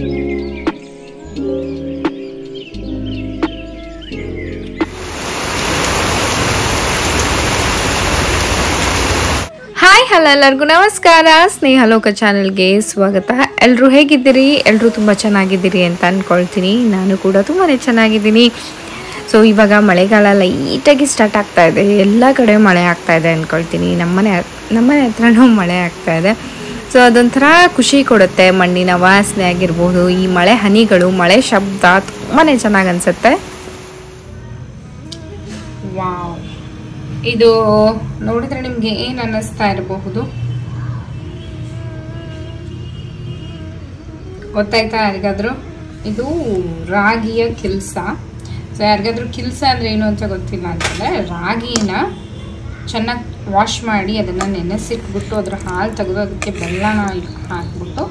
Hi hello ಎಲ್ಲರಿಗೂ ನಮಸ್ಕಾರ. ಸ್ನೇಹಲೋಕ ಚಾನೆಲ್ಗೆ ಸ್ವಾಗತ. ಎಲ್ಲರೂ ಹೇಗಿದ್ದೀರಿ? ಎಲ್ಲರೂ ತುಂಬ ಚೆನ್ನಾಗಿದ್ದೀರಿ ಅಂತ ಅಂದ್ಕೊಳ್ತೀನಿ. ನಾನು ಕೂಡ ತುಂಬಾ ಚೆನ್ನಾಗಿದ್ದೀನಿ. ಸೊ ಇವಾಗ ಮಳೆಗಾಲ ಲೈಟಾಗಿ ಸ್ಟಾರ್ಟ್ ಆಗ್ತಾ ಇದೆ. ಎಲ್ಲ ಕಡೆ ಮಳೆ ಆಗ್ತಾ ಇದೆ ಅಂದ್ಕೊಳ್ತೀನಿ. ನಮ್ಮನೆ ಹತ್ರನೂ ಮಳೆ ಆಗ್ತಾ ಇದೆ. ಸೊ ಅದೊಂಥರ ಖುಷಿ ಕೊಡುತ್ತೆ. ಮಣ್ಣಿನ ವಾಸನೆ ಆಗಿರ್ಬೋದು, ಈ ಮಳೆ ಹನಿಗಳು, ಮಳೆ ಶಬ್ದ ತುಂಬಾ ಚೆನ್ನಾಗಿ ಅನಿಸುತ್ತೆ. ವಾವ್, ಇದು ನೋಡಿದ್ರೆ ನಿಮ್ಗೆ ಏನ್ ಅನ್ನಿಸ್ತಾ ಇರಬಹುದು? ಗೊತ್ತಾಯ್ತಾ ಯಾರಿಗಾದ್ರೂ? ಇದು ರಾಗಿಯ ಕಿಲ್ಸ. ಸೊ ಯಾರಿಗಾದ್ರೂ ಕಿಲ್ಸ ಅಂದ್ರೆ ಏನು ಅಂತ ಗೊತ್ತಿಲ್ಲ ಅಂತಂದ್ರೆ, ರಾಗಿನ ಚೆನ್ನಾಗಿ ವಾಶ್ ಮಾಡಿ ಅದನ್ನ ನೆನೆಸಿಟ್ಬಿಟ್ಟು ಅದ್ರ ಹಾಲು ತೆಗೆದು ಅದಕ್ಕೆ ಬೆಲ್ಲನ ಹಾಕ್ಬಿಟ್ಟು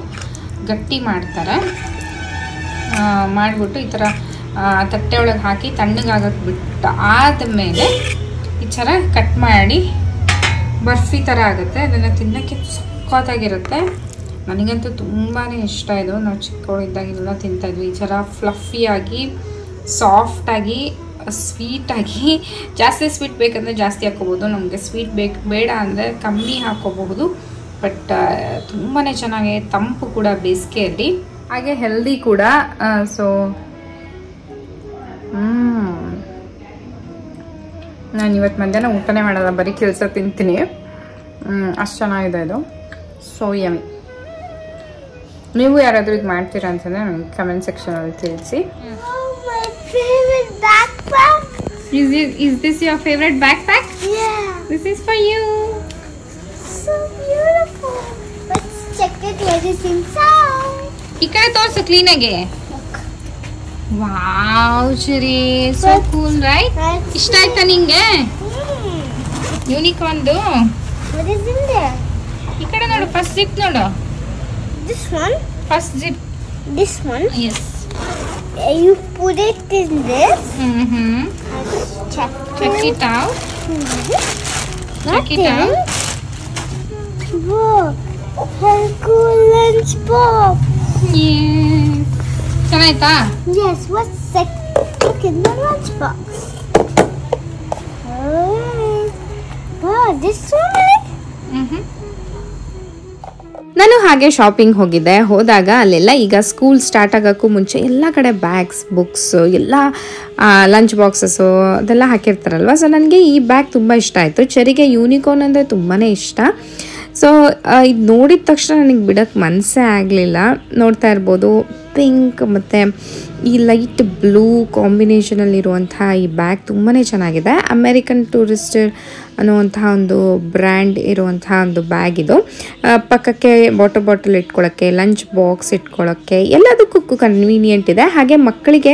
ಗಟ್ಟಿ ಮಾಡ್ತಾರೆ. ಮಾಡಿಬಿಟ್ಟು ಈ ಥರ ತಟ್ಟೆ ಒಳಗೆ ಹಾಕಿ ತಣ್ಣಗಾಗಕ್ಕೆ ಬಿಟ್ಟು ಆದಮೇಲೆ ಈ ಥರ ಕಟ್ ಮಾಡಿ ಬರ್ಫಿ ಥರ ಆಗುತ್ತೆ. ಅದನ್ನು ತಿನ್ನೋಕ್ಕೆ ಸಖತ್ತಾಗಿರುತ್ತೆ. ನನಗಂತೂ ತುಂಬಾ ಇಷ್ಟ ಇದು. ನಾವು ಚಿಕ್ಕವಳಿದ್ದಾಗೆಲ್ಲ ತಿಂತಾಯಿದ್ವಿ. ಈ ಥರ ಫ್ಲಫಿಯಾಗಿ, ಸಾಫ್ಟಾಗಿ, ಸ್ವೀಟಾಗಿ. ಜಾಸ್ತಿ ಸ್ವೀಟ್ ಬೇಕಂದರೆ ಜಾಸ್ತಿ ಹಾಕ್ಕೋಬೋದು. ನಮಗೆ ಸ್ವೀಟ್ ಬೇಡ ಅಂದರೆ ಕಮ್ಮಿ ಹಾಕ್ಕೋಬಹುದು. ಬಟ್ ತುಂಬಾ ಚೆನ್ನಾಗಿ ತಂಪು ಕೂಡ ಬೇಸಿಗೆಯಲ್ಲಿ, ಹಾಗೆ ಹೆಲ್ದಿ ಕೂಡ. ಸೊ ನಾನು ಇವತ್ತು ಮಧ್ಯಾಹ್ನ ಊಟನೇ ಮಾಡಲ್ಲ, ಬರೀ ಕೆಲಸ ತಿಂತೀನಿ. ಅಷ್ಟು ಚೆನ್ನಾಗಿದೆ ಇದು. So yummy. ನೀವು ಯಾರಾದರೂ ಇದು ಮಾಡ್ತೀರಾ ಅಂತಂದರೆ ನನಗೆ ಕಮೆಂಟ್ ಸೆಕ್ಷನಲ್ಲಿ ತಿಳಿಸಿ. Is this your favorite backpack? Yeah. This is for you. So beautiful. Let's check it what is inside. ಈ ಕಡೆ ತೋರಿಸು ಕ್ಲೀನಾಗೆ. ವಾವ್ ಚರಿ, so cool right? ಇಷ್ಟ ಆಯ್ತಾ ನಿಂಗೆ? ಯೂನಿಕ್ ಒಂದು. What is in there? ಈ ಕಡೆ ನೋಡು, ಫಸ್ಟ್ ಜಿಪ್ ನೋಡು. This one? First zip. This one? Yes. You put it in this. Check it out. Check it out. Whoa. Cool lunch box. Yes. ಚೆನ್ನಾಯ್ತಾ? Yes, what's in the lunch box? Alright. Wow, this one? ನಾನು ಹಾಗೆ shopping ಹೋದಾಗ ಅಲ್ಲೆಲ್ಲ ಈಗ school start ಆಗೋಕ್ಕೂ ಮುಂಚೆ ಎಲ್ಲ ಕಡೆ bags, books, ಎಲ್ಲ lunch boxes ಅದೆಲ್ಲ ಹಾಕಿರ್ತಾರಲ್ವ. ಸೊ ನನಗೆ ಈ ಬ್ಯಾಗ್ ತುಂಬ ಇಷ್ಟ ಆಯಿತು. ಚರಿಗೆ ಯೂನಿಕಾರ್ನ್ ಅಂದರೆ ತುಂಬಾ ಇಷ್ಟ. ಸೊ ಇದು ನೋಡಿದ ತಕ್ಷಣ ನನಗೆ ಬಿಡೋಕ್ಕೆ ಮನಸ್ಸೇ ಆಗಲಿಲ್ಲ. ನೋಡ್ತಾ ಇರ್ಬೋದು, ಪಿಂಕ್ ಮತ್ತು ಈ ಲೈಟ್ ಬ್ಲೂ ಕಾಂಬಿನೇಷನಲ್ಲಿರುವಂತಹ ಈ ಬ್ಯಾಗ್ ತುಂಬಾ ಚೆನ್ನಾಗಿದೆ. ಅಮೇರಿಕನ್ ಟೂರಿಸ್ಟರ್ ಅನ್ನುವಂತಹ ಒಂದು ಬ್ರ್ಯಾಂಡ್ ಇರುವಂತಹ ಒಂದು ಬ್ಯಾಗ್ ಇದು. ಪಕ್ಕಕ್ಕೆ ವಾಟರ್ ಬಾಟಲ್ ಇಟ್ಕೊಳ್ಳೋಕ್ಕೆ, ಲಂಚ್ ಬಾಕ್ಸ್ ಇಟ್ಕೊಳ್ಳೋಕ್ಕೆ, ಎಲ್ಲದಕ್ಕೂ ಕನ್ವೀನಿಯೆಂಟ್ ಇದೆ. ಹಾಗೆ ಮಕ್ಕಳಿಗೆ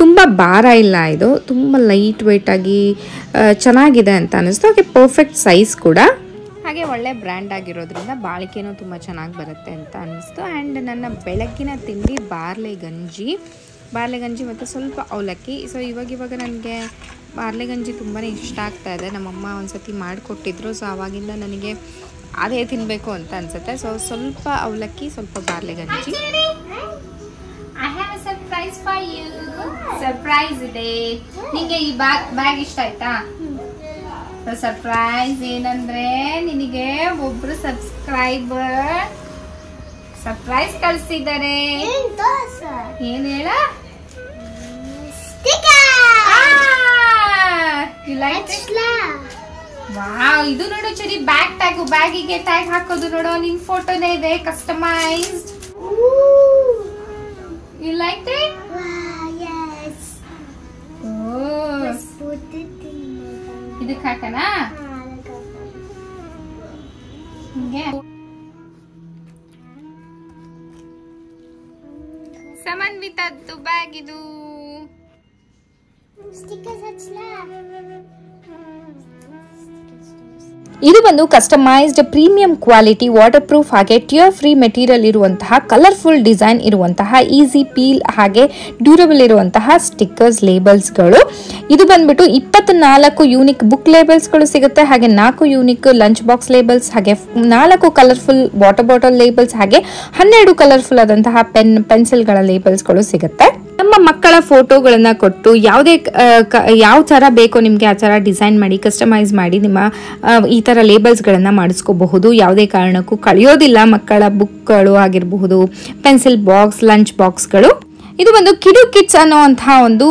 ತುಂಬ ಭಾರ ಇಲ್ಲ. ಇದು ತುಂಬ ಲೈಟ್ ವೆಯ್ಟಾಗಿ ಚೆನ್ನಾಗಿದೆ ಅಂತ ಅನ್ನಿಸ್ತು. ಹಾಗೆ ಪರ್ಫೆಕ್ಟ್ ಸೈಜ್ ಕೂಡ, ಹಾಗೆ ಒಳ್ಳೆ ಬ್ರ್ಯಾಂಡ್ ಆಗಿರೋದ್ರಿಂದ ಬಾಳಿಕೆನೂ ತುಂಬ ಚೆನ್ನಾಗಿ ಬರುತ್ತೆ ಅಂತ ಅನ್ನಿಸ್ತು. ಆ್ಯಂಡ್ ನನ್ನ ಬೆಳಗ್ಗಿನ ತಿಂಡಿ ಬಾರ್ಲೆ ಗಂಜಿ ಮತ್ತು ಸ್ವಲ್ಪ ಅವಲಕ್ಕಿ. ಸೊ ಇವಾಗ ನನಗೆ ಬಾರ್ಲೆ ಗಂಜಿ ತುಂಬಾ ಇಷ್ಟ ಆಗ್ತಾ ಇದೆ. ನಮ್ಮಮ್ಮ ಒಂದ್ಸತಿ ಮಾಡಿಕೊಟ್ಟಿದ್ರು. ಸೊ ಆವಾಗಿಂದ ನನಗೆ ಅದೇ ತಿನ್ನಬೇಕು ಅಂತ ಅನಿಸುತ್ತೆ. ಸೊ ಸ್ವಲ್ಪ ಅವಲಕ್ಕಿ, ಸ್ವಲ್ಪ ಬಾರ್ಲೆ ಗಂಜಿ. I have a surprise for you. Surprise ಇದೆ. ನಿಮಗೆ ಈ ಬ್ಯಾಗ್ ಇಷ್ಟ ಆಯ್ತಾ? ಸರ್ಪ್ರೈಸ್ ಏನಂದ್ರೆ, ನಿನಗೆ ಒಬ್ರು ಸಬ್ಸ್ಕ್ರೈಬರ್ ಸರ್ಪ್ರೈಸ್ ಕಳಿಸಿದ್ದಾರೆ. ಏನ್ ಹೇಳ? ವಾವ್, ಇದು ನೋಡು ಚರಿ, ಬ್ಯಾಗ್ ಟ್ಯಾಗು. ಬ್ಯಾಗಿಗೆ ಟ್ಯಾಗ್ ಹಾಕೋದು ನೋಡು. ನಿನ್ ಫೋಟೋನೇ ಇದೆ, customised. You liked it? Yes. Oh. Let's put it in. ಇದಕ್ಕೆ ಹಾಕನಾ? ಹಿಂಗೆ ಸಮನ್ವಿತದ್ದು ಬ್ಯಾಗ್ ಇದು. Stickers ಹಚ್ಚಲಾ? ಇದು ಬಂದು customised premium quality water proof ಹಾಗೆ ಟಿಯರ್ ಫ್ರೀ ಮೆಟೀರಿಯಲ್ ಇರುವಂತಹ ಕಲರ್ಫುಲ್ ಡಿಸೈನ್ ಇರುವಂತಹ ಈಸಿ ಪೀಲ್ ಹಾಗೆ ಡ್ಯೂರಬಲ್ ಇರುವಂತಹ ಸ್ಟಿಕ್ಕರ್ಸ್ ಲೇಬಲ್ಸ್ಗಳು. ಇದು ಬಂದ್ಬಿಟ್ಟು 24 ಯೂನಿಕ್ ಬುಕ್ ಲೇಬಲ್ಸ್ಗಳು ಸಿಗುತ್ತೆ, ಹಾಗೆ 4 ಯೂನಿಕ್ ಲಂಚ್ ಬಾಕ್ಸ್ ಲೇಬಲ್ಸ್, ಹಾಗೆ 4 ಕಲರ್ಫುಲ್ ವಾಟರ್ ಬಾಟಲ್ ಲೇಬಲ್ಸ್, ಹಾಗೆ 12 ಕಲರ್ಫುಲ್ ಆದಂತಹ ಪೆನ್ಸಿಲ್ಗಳ ಲೇಬಲ್ಸ್ಗಳು ಸಿಗುತ್ತೆ. ನಮ್ಮ ಮಕ್ಕಳ ಫೋಟೋಗಳನ್ನ ಕೊಟ್ಟು ಯಾವ ತರ ಬೇಕೋ ನಿಮ್ಗೆ ಆ ತರ ಡಿಸೈನ್ ಮಾಡಿ ಕಸ್ಟಮೈಸ್ ಮಾಡಿ ನಿಮ್ಮ ಈ ತರ ಲೇಬಲ್ಸ್ಗಳನ್ನ ಮಾಡಿಸ್ಕೋಬಹುದು. ಯಾವುದೇ ಕಾರಣಕ್ಕೂ ಕಳೆಯೋದಿಲ್ಲ ಮಕ್ಕಳ ಬುಕ್ಗಳು ಆಗಿರಬಹುದು, ಪೆನ್ಸಿಲ್ ಬಾಕ್ಸ್, ಲಂಚ್ ಬಾಕ್ಸ್ಗಳು. ಇದು ಒಂದು ಕಿಡು ಕಿಡ್ಸ್ ಅನ್ನೋಂತಹ ಒಂದು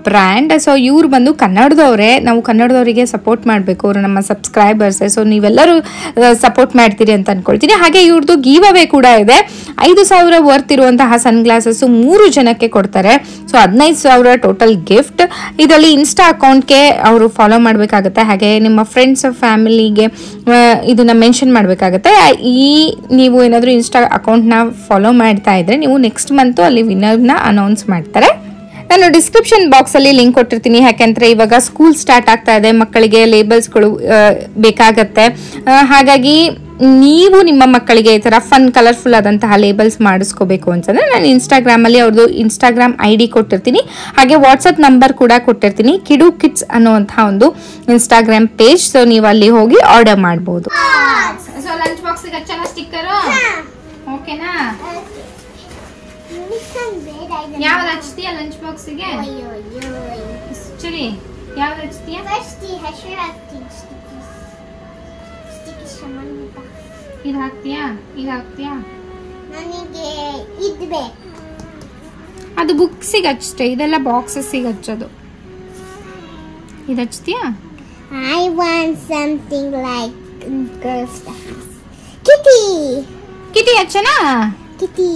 ಬ್ರ್ಯಾಂಡ್. ಸೊ ಇವ್ರು ಬಂದು ಕನ್ನಡದವರೇ. ನಾವು ಕನ್ನಡದವರಿಗೆ ಸಪೋರ್ಟ್ ಮಾಡಬೇಕು, ಅವರು ನಮ್ಮ ಸಬ್ಸ್ಕ್ರೈಬರ್ಸ್. ಸೊ ನೀವೆಲ್ಲರೂ ಸಪೋರ್ಟ್ ಮಾಡ್ತೀರಿ ಅಂತ ಅನ್ಕೊಳ್ತೀನಿ. ಹಾಗೆ ಇವ್ರದ್ದು ಗಿವ್ ಅವೇ ಕೂಡ ಇದೆ. 5,000 ವರ್ತ್ ಇರುವಂತಹ ಸನ್ ಗ್ಲಾಸಸ್ 3 ಜನಕ್ಕೆ ಕೊಡ್ತಾರೆ. So 15,000 total gift. ಇದರಲ್ಲಿ ಇನ್ಸ್ಟಾ ಅಕೌಂಟ್ಗೆ ಅವರು ಫಾಲೋ ಮಾಡಬೇಕಾಗುತ್ತೆ, ಹಾಗೆ ನಿಮ್ಮ ಫ್ರೆಂಡ್ಸ್ ಫ್ಯಾಮಿಲಿಗೆ ಇದನ್ನ ಮೆನ್ಷನ್ ಮಾಡಬೇಕಾಗುತ್ತೆ. ನೀವು ಏನಾದರೂ ಇನ್ಸ್ಟಾ ಅಕೌಂಟ್ನ ಫಾಲೋ ಮಾಡ್ತಾ ಇದ್ರೆ ನೀವು ನೆಕ್ಸ್ಟ್ ಮಂತು ಅಲ್ಲಿ ವಿನ್ನರ್ನ ಅನೌನ್ಸ್ ಮಾಡ್ತಾರೆ. ನಾನು ಡಿಸ್ಕ್ರಿಪ್ಷನ್ ಬಾಕ್ಸ್ ಅಲ್ಲಿ ಲಿಂಕ್ ಕೊಟ್ಟಿರ್ತೀನಿ. ಯಾಕೆಂದ್ರೆ ಇವಾಗ ಸ್ಕೂಲ್ ಸ್ಟಾರ್ಟ್ ಆಗ್ತಾ ಇದೆ, ಮಕ್ಕಳಿಗೆ ಲೇಬಲ್ಸ್ಗಳು ಬೇಕಾಗತ್ತೆ. ಹಾಗಾಗಿ ನೀವು ನಿಮ್ಮ ಮಕ್ಕಳಿಗೆ ಈ ತರ ಫನ್ ಕಲರ್ಫುಲ್ ಆದಂತಹ ಲೇಬಲ್ಸ್ ಮಾಡಿಸ್ಕೋಬೇಕು ಅಂತಂದ್ರೆ ನಾನು ಇನ್ಸ್ಟಾಗ್ರಾಮ್ ಅಲ್ಲಿ ಅವ್ರದ್ದು ಇನ್ಸ್ಟಾಗ್ರಾಮ್ ID ಕೊಟ್ಟಿರ್ತೀನಿ, ಹಾಗೆ ವಾಟ್ಸ್ಆಪ್ ನಂಬರ್ ಕೂಡ ಕೊಟ್ಟಿರ್ತೀನಿ. ಕಿಡು ಕಿಡ್ಸ್ ಅನ್ನುವಂತಹ ಒಂದು ಇನ್ಸ್ಟಾಗ್ರಾಮ್ ಪೇಜ್. ಸೊ ನೀವು ಅಲ್ಲಿ ಹೋಗಿ ಆರ್ಡರ್ ಮಾಡಬಹುದು. ಸೊ ಲಂಚ್ ಬಾಕ್ಸ್ ಗೆ ಹಚ್ಚೋಣ ಸ್ಟಿಕ್ಕರ್, ಓಕೆನಾ? ಯಾವ್ದು ಹಚ್ತೀಯ ಲಂಚ್ ಬಾಕ್ಸ್ ಗೆ? ಸರಿ, ಯಾವ್ದು ಹಚ್ತೀಯ? ಇದು ಹಾಕ್ತೀಯಾ? ಇದು ಹಾಕ್ತೀಯಾ? ನನಗೆ ಇದು ಬೇಕು. ಅದು ಬುಕ್ಸಿಗೆ ಹಚ್ಚೆ, ಇದೆಲ್ಲ ಬಾಕ್ಸಸ್ಸಿಗೆ ಹಚ್ಚೋದು. ಇದು ಹಚ್ತೀಯಾ? I want something like girl stuff. Kitty. ಕಿಟಿ ಹಚ್ಚನಾ? Kitty.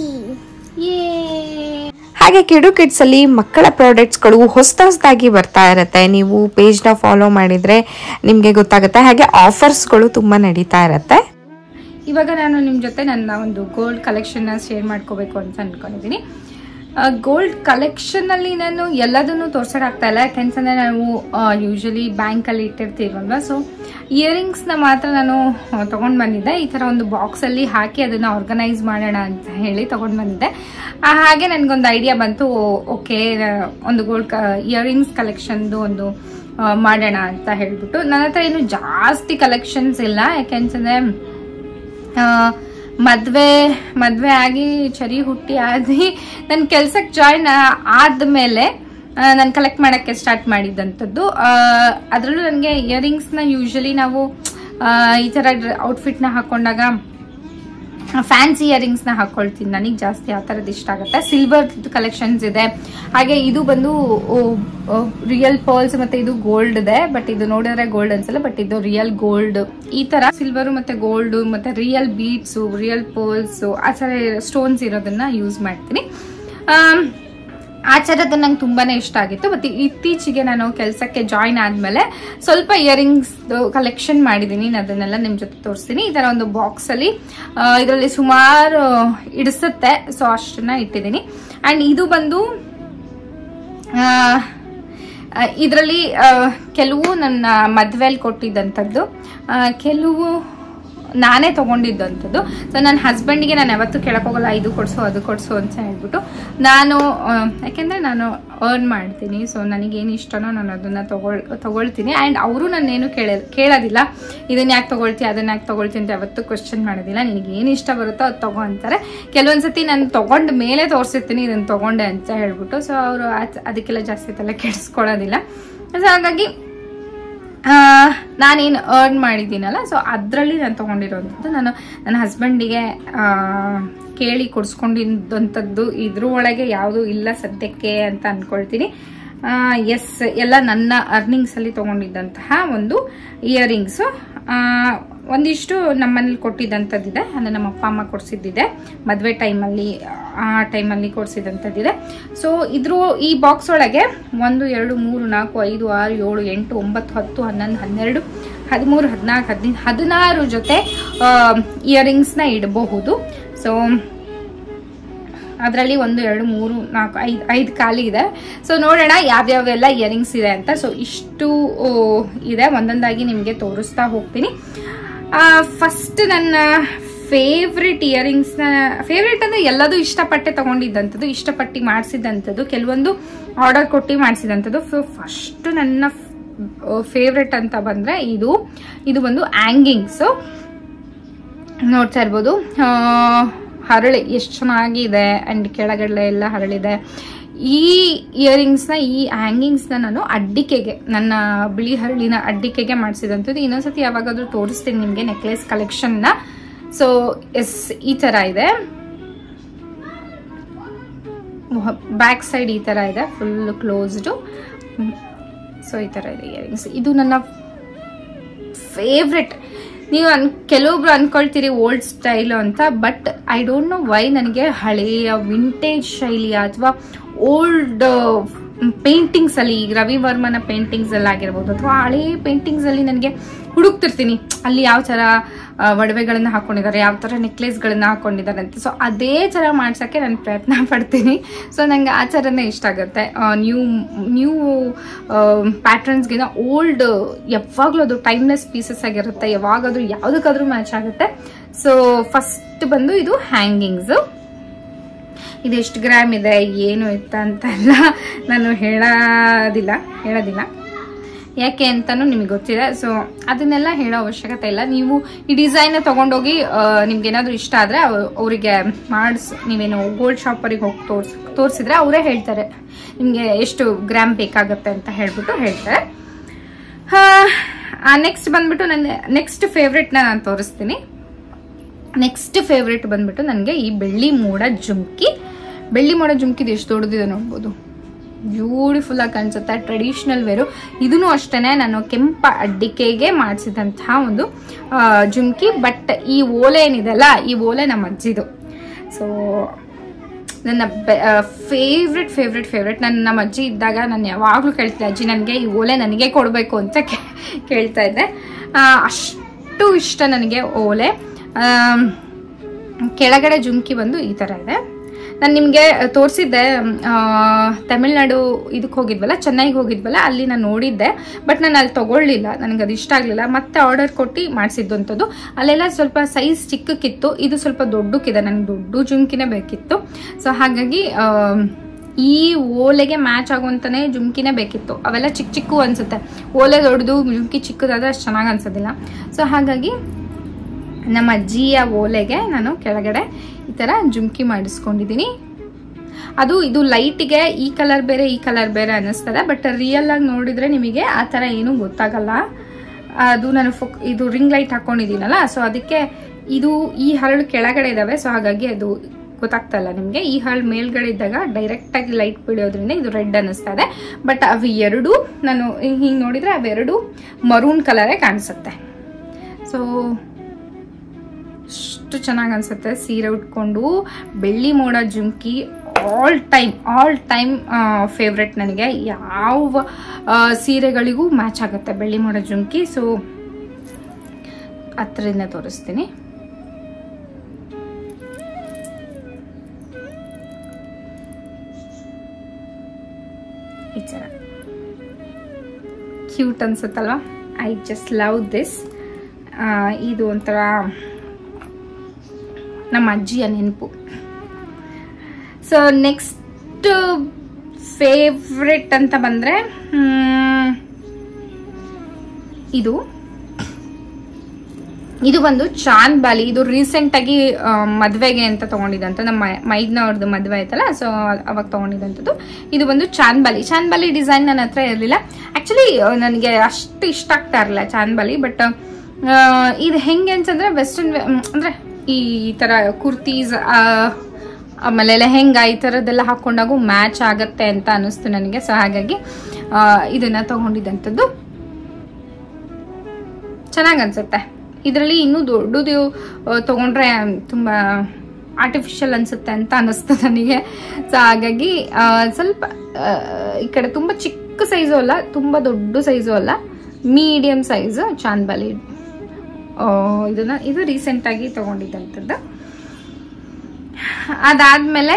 ಹಾಗೆ ಕಿಡು ಕಿಡ್ಸ್ ಅಲ್ಲಿ ಮಕ್ಕಳ ಪ್ರಾಡಕ್ಟ್ಸ್ಗಳು ಹೊಸದಾಗಿ ಬರ್ತಾ ಇರುತ್ತೆ. ನೀವು ಪೇಜ್ನ ಫಾಲೋ ಮಾಡಿದ್ರೆ ನಿಮಗೆ ಗೊತ್ತಾಗುತ್ತೆ. ಹಾಗೆ ಆಫರ್ಸ್ಗಳು ತುಂಬಾ ನಡೀತಾ ಇರುತ್ತೆ. ಇವಾಗ ನಾನು ನಿಮ್ಮ ಜೊತೆ ನನ್ನ ಒಂದು ಗೋಲ್ಡ್ ಕಲೆಕ್ಷನ್ನ ಶೇರ್ ಮಾಡ್ಕೋಬೇಕು ಅಂತ ಅನ್ಕೊಂಡಿದ್ದೀನಿ. ಗೋಲ್ಡ್ ಕಲೆಕ್ಷನಲ್ಲಿ ನಾನು ಎಲ್ಲದನ್ನು ತೋರ್ಸೋಕ್ಕಾಗ್ತಾ ಇಲ್ಲ, ಯಾಕೆಂತಂದರೆ ನಾವು ಯೂಶಲಿ ಬ್ಯಾಂಕಲ್ಲಿ ಇಟ್ಟಿರ್ತೀವಲ್ವ. ಸೊ ಇಯರಿಂಗ್ಸ್ನ ಮಾತ್ರ ನಾನು ತೊಗೊಂಡು ಬಂದಿದ್ದೆ. ಈ ಥರ ಒಂದು ಬಾಕ್ಸಲ್ಲಿ ಹಾಕಿ ಅದನ್ನು ಆರ್ಗನೈಸ್ ಮಾಡೋಣ ಅಂತ ಹೇಳಿ ತೊಗೊಂಡು ಬಂದಿದ್ದೆ. ಹಾಗೆ ನನಗೊಂದು ಐಡಿಯಾ ಬಂತು, ಓಕೆ ಒಂದು ಗೋಲ್ಡ್ ಇಯರಿಂಗ್ಸ್ ಕಲೆಕ್ಷನ್ದು ಒಂದು ಮಾಡೋಣ ಅಂತ ಹೇಳ್ಬಿಟ್ಟು. ನನ್ನ ಹತ್ರ ಏನು ಜಾಸ್ತಿ ಕಲೆಕ್ಷನ್ಸ್ ಇಲ್ಲ, ಯಾಕೆಂತಂದರೆ ಮದ್ವೆ ಆಗಿ ಚರಿ ಹುಟ್ಟಿ ಆದಿ ನನ್ನ ಕೆಲ್ಸಕ್ಕೆ ಜಾಯಿನ್ ಆದ್ಮೇಲೆ ನಾನು ಕಲೆಕ್ಟ್ ಮಾಡಕ್ಕೆ ಸ್ಟಾರ್ಟ್ ಮಾಡಿದ್ದಂಥದ್ದು. ಅದರಲ್ಲೂ ನನಗೆ ಇಯರಿಂಗ್ಸ್ನ ಯೂಶಲಿ ನಾವು ಈ ಥರ ಔಟ್ಫಿಟ್ನ ಹಾಕೊಂಡಾಗ ಫ್ಯಾನ್ಸಿ ಇಯರಿಂಗ್ಸ್ನ ಹಾಕೊಳ್ತೀನಿ. ನನಗೆ ಜಾಸ್ತಿ ಆ ಥರದ್ದು ಇಷ್ಟ ಆಗುತ್ತೆ. ಸಿಲ್ವರ್ ಕಲೆಕ್ಷನ್ಸ್ ಇದೆ, ಹಾಗೆ ಇದು ಬಂದು ರಿಯಲ್ ಪರ್ಲ್ಸ್ ಮತ್ತೆ ಇದು ಗೋಲ್ಡ್ ಇದೆ. ಬಟ್ ಇದು ನೋಡಿದ್ರೆ ಗೋಲ್ಡ್ ಅನ್ಸಲ್ಲ, ಬಟ್ ಇದು ರಿಯಲ್ ಗೋಲ್ಡ್. ಈ ತರ ಸಿಲ್ವರ್ ಮತ್ತೆ ಗೋಲ್ಡ್ ಮತ್ತೆ ರಿಯಲ್ ಬೀಡ್ಸ್, ರಿಯಲ್ ಪರ್ಲ್ಸ್ ಆ ಥರ ಸ್ಟೋನ್ಸ್ ಇರೋದನ್ನ ಯೂಸ್ ಮಾಡ್ತೀನಿ. ಆ ಥರದ್ದು ನಂಗೆ ತುಂಬಾನೇ ಇಷ್ಟ ಆಗಿತ್ತು. ಮತ್ತೆ ಇತ್ತೀಚೆಗೆ ನಾನು ಕೆಲಸಕ್ಕೆ ಜಾಯಿನ್ ಆದ್ಮೇಲೆ ಸ್ವಲ್ಪ ಇಯರಿಂಗ್ಸ್ ಕಲೆಕ್ಷನ್ ಮಾಡಿದ್ದೀನಿ. ಅದನ್ನೆಲ್ಲ ನಿಮ್ ಜೊತೆ ತೋರಿಸ್ತೀನಿ. ಈ ತರ ಒಂದು ಬಾಕ್ಸ್ ಅಲ್ಲಿ ಇದರಲ್ಲಿ ಸುಮಾರು ಇಡಿಸುತ್ತೆ, ಸೊ ಅಷ್ಟನ್ನ ಇಟ್ಟಿದ್ದೀನಿ. ಅಂಡ್ ಇದು ಬಂದು ಇದರಲ್ಲಿ ಕೆಲವು ನನ್ನ ಮದ್ವೆಯಲ್ಲಿ ಕೊಟ್ಟಿದ್ದಂಥದ್ದು, ಕೆಲವು ನಾನೇ ತಗೊಂಡಿದ್ದಂಥದ್ದು. ಸೊ ನನ್ನ ಹಸ್ಬೆಂಡ್ಗೆ ನಾನು ಯಾವತ್ತೂ ಕೇಳಕ್ ಹೋಗಲ್ಲ, ಇದು ಕೊಡ್ಸು ಅದು ಕೊಡ್ಸು ಅಂತ ಹೇಳ್ಬಿಟ್ಟು. ನಾನು ಯಾಕೆಂದ್ರೆ ನಾನು ಅರ್ನ್ ಮಾಡ್ತೀನಿ, ಸೊ ನನಗೇನು ಇಷ್ಟನೋ ನಾನು ಅದನ್ನ ತಗೊಳ್ತೀನಿ. ಆ್ಯಂಡ್ ಅವರು ನಾನೇನು ಕೇಳೋದಿಲ್ಲ, ಇದನ್ನ ಯಾಕೆ ತಗೊಳ್ತೀನಿ ಅದನ್ನ ಯಾಕೆ ತಗೊಳ್ತೀನಿ ಅಂತ ಯಾವತ್ತೂ ಕ್ವಶನ್ ಮಾಡೋದಿಲ್ಲ. ನಿನಗೆ ಏನು ಇಷ್ಟ ಬರುತ್ತೋ ಅದು ತಗೋ ಅಂತಾರೆ. ಕೆಲವೊಂದ್ಸತಿ ನಾನು ತಗೊಂಡ ಮೇಲೆ ತೋರಿಸಿರ್ತೀನಿ ಇದನ್ನ ತಗೊಂಡೆ ಅಂತ ಹೇಳ್ಬಿಟ್ಟು. ಸೊ ಅವರು ಅದಕ್ಕೆಲ್ಲ ಜಾಸ್ತಿ ತಲೆ ಕೆಡಿಸ್ಕೊಳ್ಳೋದಿಲ್ಲ. ಸೊ ಹಾಗಾಗಿ ನಾನೇನು ಅರ್ನ್ ಮಾಡಿದ್ದೀನಲ್ಲ, ಸೊ ಅದರಲ್ಲಿ ನಾನು ತೊಗೊಂಡಿರೋಂಥದ್ದು. ನಾನು ನನ್ನ ಹಸ್ಬೆಂಡಿಗೆ ಕೇಳಿ ಕೊಡಿಸ್ಕೊಂಡಿದ್ದಂಥದ್ದು ಇದ್ರ ಒಳಗೆ ಯಾವುದೂ ಇಲ್ಲ ಸದ್ಯಕ್ಕೆ ಅಂತ ಅಂದ್ಕೊಳ್ತೀನಿ. ಎಸ್, ಎಲ್ಲ ನನ್ನ ಅರ್ನಿಂಗ್ಸಲ್ಲಿ ತೊಗೊಂಡಿದ್ದಂತಹ ಒಂದು ಇಯರಿಂಗ್ಸು. ಒಂದಿಷ್ಟು ನಮ್ಮನೇಲಿ ಕೊಟ್ಟಿದ್ದಂಥದ್ದಿದೆ, ಅಂದರೆ ನಮ್ಮ ಅಪ್ಪ ಅಮ್ಮ ಕೊಡಿಸಿದ್ದಿದೆ ಮದುವೆ ಟೈಮಲ್ಲಿ, ಆ ಟೈಮಲ್ಲಿ ಕೊಡಿಸಿದಂಥದ್ದಿದೆ. ಸೊ ಇದ್ರ ಈ ಬಾಕ್ಸ್ ಒಳಗೆ 1 2 3 4 5 6 7 8 9 10 11 12 13 14 15 16 ಜೊತೆ ಇಯರಿಂಗ್ಸ್ನ ಇಡಬಹುದು. ಸೊ ಅದರಲ್ಲಿ 1 2 3 4 5 ಖಾಲಿ ಇದೆ. ಸೊ ನೋಡೋಣ ಯಾವ್ಯಾವೆಲ್ಲ ಇಯರಿಂಗ್ಸ್ ಇದೆ ಅಂತ. ಸೊ ಇಷ್ಟು ಇದೆ, ಒಂದೊಂದಾಗಿ ನಿಮಗೆ ತೋರಿಸ್ತಾ ಹೋಗ್ತೀನಿ. ಫಸ್ಟ್ ನನ್ನ ಫೇವ್ರೆಟ್ ಇಯರಿಂಗ್ಸ್ನ ಫೇವ್ರೆಟ್ ಅಂದರೆ ಎಲ್ಲದೂ ಇಷ್ಟಪಟ್ಟೆ ತೊಗೊಂಡಿದ್ದಂಥದ್ದು, ಇಷ್ಟಪಟ್ಟು ಮಾಡಿಸಿದಂಥದ್ದು, ಕೆಲವೊಂದು ಆರ್ಡರ್ ಕೊಟ್ಟು ಮಾಡಿಸಿದಂಥದ್ದು. ಫಸ್ಟ್ ನನ್ನ ಫೇವ್ರೆಟ್ ಅಂತ ಬಂದರೆ ಇದು ಒಂದು ಹ್ಯಾಂಗಿಂಗ್ಸು ನೋಡ್ತಾ ಇರ್ಬೋದು. ಹರಳೆ ಎಷ್ಟು ಚೆನ್ನಾಗಿದೆ ಆ್ಯಂಡ್ ಕೆಳಗಡೆ ಎಲ್ಲ ಹರಳಿದೆ. ಈ ಇಯರಿಂಗ್ಸ್ನ ಈ ಹ್ಯಾಂಗಿಂಗ್ಸ್ನ ನಾನು ಅಡ್ಡಿಕೆಗೆ, ನನ್ನ ಬಿಳಿ ಹರಳಿನ ಅಡ್ಡಿಕೆಗೆ ಮಾಡಿಸಿದಂಥದ್ದು. ಇನ್ನೊಂದ್ಸತಿ ಯಾವಾಗಾದ್ರೂ ತೋರಿಸ್ತೀನಿ ನಿಮಗೆ ನೆಕ್ಲೆಸ್ ಕಲೆಕ್ಷನ್ನ. ಸೊ ಎಸ್, ಈ ಥರ ಇದೆ. ಬ್ಯಾಕ್ ಸೈಡ್ ಈ ಥರ ಇದೆ, ಫುಲ್ ಕ್ಲೋಸ್ಡು. ಸೊ ಈ ಥರ ಇದೆ ಇಯರಿಂಗ್ಸ್. ಇದು ನನ್ನ ಫೇವ್ರೆಟ್. ನೀವು ಕೆಲವೊಬ್ರು ಅನ್ಕೊಳ್ತೀರಿ ಓಲ್ಡ್ ಸ್ಟೈಲು ಅಂತ, but I don't know why ನನಗೆ ಹಳೆಯ ವಿಂಟೇಜ್ ಶೈಲಿಯ ಅಥವಾ ಓಲ್ಡ್ ಪೇಂಟಿಂಗ್ಸ್ ಅಲ್ಲಿ, ರವಿವರ್ಮನ ಪೇಂಟಿಂಗ್ಸ್ ಅಲ್ಲಿ ಆಗಿರ್ಬೋದು ಅಥವಾ ಹಳೆ ಪೇಂಟಿಂಗ್ಸ್ ಅಲ್ಲಿ ನನಗೆ ಹುಡುಕ್ತಿರ್ತೀನಿ ಅಲ್ಲಿ ಯಾವ ತರ ಒಡವೆಗಳನ್ನ ಹಾಕೊಂಡಿದ್ದಾರೆ, ಯಾವ ತರ ನೆಕ್ಲೆಸ್ಗಳನ್ನ ಹಾಕೊಂಡಿದ್ದಾರೆ ಅಂತ. ಸೊ ಅದೇ ತರ ಮಾಡ್ಸಕ್ಕೆ ನಾನು ಪ್ರಯತ್ನ ಪಡ್ತೀನಿ. ಸೊ ನಂಗೆ ಆ ಥರನೇ ಇಷ್ಟ ಆಗುತ್ತೆ. ನ್ಯೂ ಪ್ಯಾಟರ್ನ್ಸ್ಗಿಂತ ಓಲ್ಡ್ ಯಾವಾಗಲೂ ಅದು ಟೈಮ್ಲೆಸ್ ಪೀಸಸ್ ಆಗಿರುತ್ತೆ, ಯಾವಾಗಾದ್ರೂ ಯಾವುದಕ್ಕಾದ್ರೂ ಮ್ಯಾಚ್ ಆಗುತ್ತೆ. ಸೊ ಫಸ್ಟ್ ಬಂದು ಇದು ಹ್ಯಾಂಗಿಂಗ್ಸು. ಇದು ಎಷ್ಟು ಗ್ರಾಮ್ ಇದೆ ಏನು ಇತ್ತ ಅಂತೆಲ್ಲ ನಾನು ಹೇಳೋದಿಲ್ಲ, ಯಾಕೆ ಅಂತಲೂ ನಿಮಗೆ ಗೊತ್ತಿದೆ. ಸೊ ಅದನ್ನೆಲ್ಲ ಹೇಳೋ ಅವಶ್ಯಕತೆ ಇಲ್ಲ. ನೀವು ಈ ಡಿಸೈನ್ನ ತೊಗೊಂಡೋಗಿ ನಿಮ್ಗೇನಾದರೂ ಇಷ್ಟ ಆದರೆ ಅವರಿಗೆ ನೀವೇನು ಗೋಲ್ಡ್ ಶಾಪರಿಗೆ ಹೋಗಿ ತೋರಿಸಿದ್ರೆ ಅವರೇ ಹೇಳ್ತಾರೆ ನಿಮಗೆ ಎಷ್ಟು ಗ್ರಾಮ್ ಬೇಕಾಗುತ್ತೆ ಅಂತ ಹೇಳ್ತಾರೆ. ನೆಕ್ಸ್ಟ್ ಬಂದ್ಬಿಟ್ಟು ನನ್ನ ನೆಕ್ಸ್ಟ್ ಫೇವ್ರೆಟ್ನ ನಾನು ತೋರಿಸ್ತೀನಿ. ನೆಕ್ಸ್ಟ್ ಫೇವ್ರೆಟ್ ಬಂದ್ಬಿಟ್ಟು ನನಗೆ ಈ ಬೆಳ್ಳಿ ಮೋಡ ಜುಮ್ಕಿ. ಬೆಳ್ಳಿ ಮೋಡ ಜುಮ್ಕಿದು ಎಷ್ಟು ದೊಡ್ಡದಿದೆ ನೋಡ್ಬೋದು, ಬ್ಯೂಟಿಫುಲ್ ಆಗಿ ಕಾಣಿಸುತ್ತೆ. Traditional wear. ಇದೂ ಅಷ್ಟೇ ನಾನು ಕೆಂಪ ಅಡ್ಡಿಕೆಗೆ ಮಾಡಿಸಿದಂತಹ ಒಂದು ಜುಮ್ಕಿ. ಬಟ್ ಈ ಓಲೆ ಏನಿದೆಲ್ಲ, ಈ ಓಲೆ ನಮ್ಮ ಅಜ್ಜಿದು. ಸೊ ನನ್ನ ಫೇವ್ರೆಟ್. ನಮ್ಮ ಅಜ್ಜಿ ಇದ್ದಾಗ ನಾನು ಯಾವಾಗಲೂ ಕೇಳ್ತಿದ್ದೆ, ಅಜ್ಜಿ ನನಗೆ ಈ ಓಲೆ ನನಗೆ ಕೊಡಬೇಕು ಅಂತ ಕೇಳ್ತಾ ಇದ್ದೆ. ಅಷ್ಟು ಇಷ್ಟ ನನಗೆ ಓಲೆ. ಕೆಳಗಡೆ ಜುಮ್ಕಿ ಬಂದು ಈ ಥರ ಇದೆ. ನಾನು ನಿಮಗೆ ತೋರಿಸಿದ್ದೆ, ತಮಿಳ್ನಾಡು ಇದಕ್ಕೆ ಹೋಗಿದ್ವಲ್ಲ, ಚೆನ್ನೈಗೆ ಹೋಗಿದ್ವಲ್ಲ, ಅಲ್ಲಿ ನಾನು ನೋಡಿದ್ದೆ. ಬಟ್ ನಾನು ಅಲ್ಲಿ ತೊಗೊಳ್ಳಿಲ್ಲ, ನನಗೆ ಅದು ಇಷ್ಟ ಆಗಲಿಲ್ಲ. ಮತ್ತೆ ಆರ್ಡರ್ ಕೊಟ್ಟು ಮಾಡಿಸಿದ್ದಂಥದ್ದು. ಅಲ್ಲೆಲ್ಲ ಸ್ವಲ್ಪ ಸೈಜ್ ಚಿಕ್ಕಕ್ಕಿತ್ತು, ಇದು ಸ್ವಲ್ಪ ದೊಡ್ಡಕ್ಕಿದೆ. ನನಗೆ ದೊಡ್ಡ ಜುಮ್ಕಿನೇ ಬೇಕಿತ್ತು. ಸೊ ಹಾಗಾಗಿ ಈ ಓಲೆಗೆ ಮ್ಯಾಚ್ ಆಗುವಂತಾನೆ ಜುಮ್ಕಿನೇ ಬೇಕಿತ್ತು. ಅವೆಲ್ಲ ಚಿಕ್ಕ ಅನ್ಸುತ್ತೆ, ಓಲೆ ದೊಡ್ಡದು ಜುಮ್ಕಿ ಚಿಕ್ಕದಾದ್ರೆ ಅಷ್ಟು ಚೆನ್ನಾಗಿ ಅನ್ಸೋದಿಲ್ಲ. ಸೊ ಹಾಗಾಗಿ ನಮ್ಮ ಅಜ್ಜಿಯ ಓಲೆಗೆ ನಾನು ಕೆಳಗಡೆ ಈ ಥರ ಜುಮ್ಕಿ ಮಾಡಿಸ್ಕೊಂಡಿದ್ದೀನಿ. ಇದು ಲೈಟಿಗೆ ಈ ಕಲರ್ ಬೇರೆ ಅನ್ನಿಸ್ತದೆ, ಬಟ್ ರಿಯಲ್ ಆಗಿ ನೋಡಿದ್ರೆ ನಿಮಗೆ ಆ ಥರ ಏನೂ ಗೊತ್ತಾಗಲ್ಲ. ಅದು ನಾನು ಇದು ರಿಂಗ್ ಲೈಟ್ ಹಾಕೊಂಡಿದ್ದೀನಲ್ಲ, ಸೊ ಅದಕ್ಕೆ ಈ ಹರಳು ಕೆಳಗಡೆ ಇದ್ದಾವೆ. ಸೊ ಹಾಗಾಗಿ ಅದು ಗೊತ್ತಾಗ್ತಾ ಇಲ್ಲ ನಿಮಗೆ. ಈ ಹರಳು ಮೇಲ್ಗಡೆ ಇದ್ದಾಗ ಡೈರೆಕ್ಟಾಗಿ ಲೈಟ್ ಬೀಳೋದ್ರಿಂದ ಇದು ರೆಡ್ ಅನ್ನಿಸ್ತಾ ಇದೆ. ಬಟ್ ಅವು ಎರಡು ನಾನು ಹಿಂಗೆ ನೋಡಿದ್ರೆ ಅವೆರಡು ಮರೂನ್ ಕಲರೇ ಕಾಣಿಸುತ್ತೆ. ಸೊ ಅಷ್ಟು ಚೆನ್ನಾಗಿ ಅನ್ಸುತ್ತೆ ಸೀರೆ ಉಟ್ಕೊಂಡು. ಬೆಳ್ಳಿ ಮೋಡ ಜುಮ್ಕಿ ಆಲ್ ಟೈಮ್ ಫೇವ್ರೆಟ್ ನನಗೆ. ಯಾವ ಸೀರೆಗಳಿಗೂ ಮ್ಯಾಚ್ ಆಗುತ್ತೆ ಬೆಳ್ಳಿ ಮೋಡ ಜುಮ್ಕಿ. ಸೊ ಹತ್ರದಿಂದ ತೋರಿಸ್ತೀನಿ. ಈ ಥರ ಕ್ಯೂಟ್ ಅನ್ಸುತ್ತಲ್ವಾ? I just love this. ಇದು ಒಂಥರ ನಮ್ಮ ಅಜ್ಜಿಯ ನೆನಪು. ಸೊ ನೆಕ್ಸ್ಟ್ ಫೇವ್ರೆಟ್ ಅಂತ ಬಂದರೆ ಇದು ಬಂದು ಚಾಂದ್ ಬಾಲಿ. ಇದು ರೀಸೆಂಟಾಗಿ ಮದುವೆಗೆ ಅಂತ ತೊಗೊಂಡಿದ್ದಂಥ, ನಮ್ಮ ಮೈದ್ನವ್ರದ್ದು ಮದುವೆ ಆಯ್ತಲ್ಲ, ಸೊ ಅವಾಗ ತೊಗೊಂಡಿದ್ದಂಥದ್ದು. ಇದು ಬಂದು ಚಾಂದ್ ಬಾಲಿ ಡಿಸೈನ್ ನನ್ನ ಹತ್ರ ಇರಲಿಲ್ಲ. ಆ್ಯಕ್ಚುಲಿ ನನಗೆ ಅಷ್ಟು ಇಷ್ಟ ಆಗ್ತಾ ಇರಲಿಲ್ಲ ಚಾಂದ್ ಬಾಲಿ. ಬಟ್ ಇದು ಹೆಂಗೆ ಅಂತಂದರೆ ವೆಸ್ಟರ್ನ್ ಅಂದರೆ ಈ ಥರ ಕುರ್ತೀಸ್ ಆಮೇಲೆ ಲೆಹೆಂಗಾ ಈ ಥರದ್ದೆಲ್ಲ ಹಾಕ್ಕೊಂಡಾಗೂ ಮ್ಯಾಚ್ ಆಗತ್ತೆ ಅಂತ ಅನ್ನಿಸ್ತು ನನಗೆ. ಸೊ ಹಾಗಾಗಿ ಇದನ್ನು ತೊಗೊಂಡಿದ್ದಂಥದ್ದು. ಚೆನ್ನಾಗಿ ಅನಿಸುತ್ತೆ. ಇದರಲ್ಲಿ ಇನ್ನೂ ದೊಡ್ಡದು ತೊಗೊಂಡ್ರೆ ತುಂಬ ಆರ್ಟಿಫಿಷಿಯಲ್ ಅನಿಸುತ್ತೆ ಅಂತ ಅನ್ನಿಸ್ತು ನನಗೆ. ಸೊ ಹಾಗಾಗಿ ಸ್ವಲ್ಪ ಈ ಕಡೆ ತುಂಬ ಚಿಕ್ಕ ಸೈಜು ಅಲ್ಲ, ತುಂಬ ದೊಡ್ಡ ಸೈಜು ಅಲ್ಲ, ಮೀಡಿಯಮ್ ಸೈಜು ಚಾಂದ್ ಬಾಲಿ. ಇದು ರೀಸೆಂಟಾಗಿ ತೊಗೊಂಡಿದ್ದಂಥದ್ದು. ಅದಾದಮೇಲೆ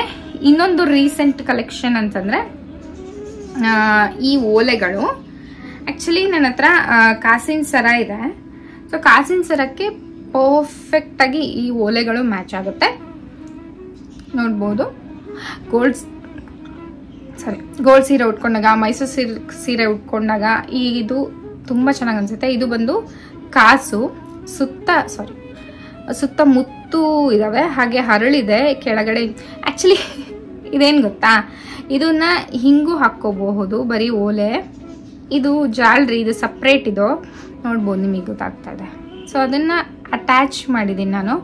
ಇನ್ನೊಂದು ರೀಸೆಂಟ್ ಕಲೆಕ್ಷನ್ ಅಂತಂದರೆ ಈ ಓಲೆಗಳು. ಆ್ಯಕ್ಚುಲಿ ನನ್ನ ಹತ್ರ ಕಾಸಿನ ಸರ ಇದೆ. ಸೊ ಕಾಸಿನ ಸರಕ್ಕೆ ಪರ್ಫೆಕ್ಟಾಗಿ ಈ ಓಲೆಗಳು ಮ್ಯಾಚ್ ಆಗುತ್ತೆ ನೋಡ್ಬೋದು. ಗೋಲ್ಡ್ ಸೀರೆ ಉಟ್ಕೊಂಡಾಗ, ಮೈಸೂರು ಸೀರೆ ಉಟ್ಕೊಂಡಾಗ ಇದು ತುಂಬ ಚೆನ್ನಾಗಿ ಅನಿಸುತ್ತೆ. ಇದು ಬಂದು ಕಾಸು, ಸುತ್ತ ಮುತ್ತು ಇದಾವೆ, ಹಾಗೆ ಹರಳಿದೆ ಕೆಳಗಡೆ. ಆ್ಯಕ್ಚುಲಿ ಇದೇನು ಗೊತ್ತಾ, ಇದನ್ನ ಹಿಂಗೂ ಹಾಕ್ಕೋಬಹುದು, ಬರೀ ಓಲೆ. ಇದು ಜಾಲ್ರಿ, ಇದು ಸಪ್ರೇಟ್ ಇದು ನೋಡ್ಬೋದು, ನಿಮಗೆ ಗೊತ್ತಾಗ್ತಾ ಇದೆ. ಸೊ ಅದನ್ನು ಅಟ್ಯಾಚ್ ಮಾಡಿದ್ದೀನಿ ನಾನು.